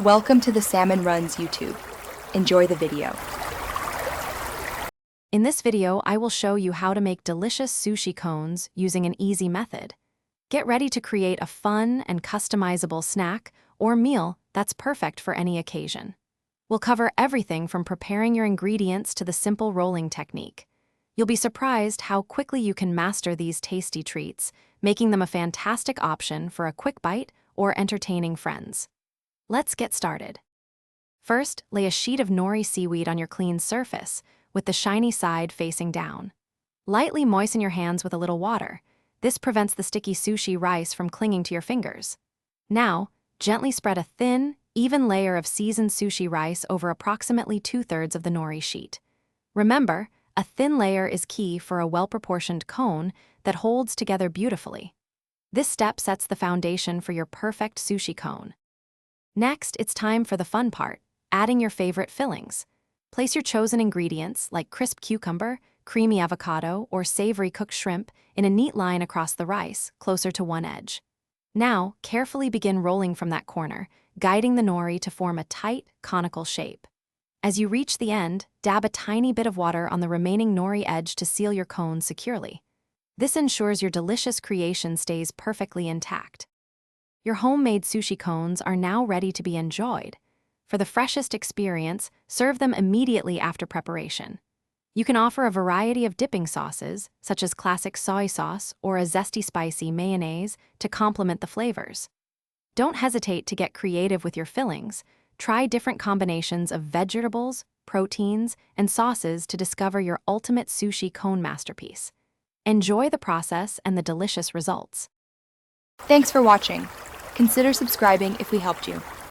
Welcome to the Salmon Runs YouTube. Enjoy the video. In this video, I will show you how to make delicious sushi cones using an easy method. Get ready to create a fun and customizable snack or meal that's perfect for any occasion. We'll cover everything from preparing your ingredients to the simple rolling technique. You'll be surprised how quickly you can master these tasty treats, making them a fantastic option for a quick bite or entertaining friends. Let's get started. First, lay a sheet of nori seaweed on your clean surface, with the shiny side facing down. Lightly moisten your hands with a little water. This prevents the sticky sushi rice from clinging to your fingers. Now, gently spread a thin, even layer of seasoned sushi rice over approximately 2/3 of the nori sheet. Remember, a thin layer is key for a well-proportioned cone that holds together beautifully. This step sets the foundation for your perfect sushi cone. Next, it's time for the fun part, adding your favorite fillings. Place your chosen ingredients, like crisp cucumber, creamy avocado, or savory cooked shrimp, in a neat line across the rice, closer to one edge. Now, carefully begin rolling from that corner, guiding the nori to form a tight, conical shape. As you reach the end, dab a tiny bit of water on the remaining nori edge to seal your cone securely. This ensures your delicious creation stays perfectly intact. Your homemade sushi cones are now ready to be enjoyed. For the freshest experience, serve them immediately after preparation. You can offer a variety of dipping sauces, such as classic soy sauce or a zesty spicy mayonnaise, to complement the flavors. Don't hesitate to get creative with your fillings. Try different combinations of vegetables, proteins, and sauces to discover your ultimate sushi cone masterpiece. Enjoy the process and the delicious results. Thanks for watching. Consider subscribing if we helped you.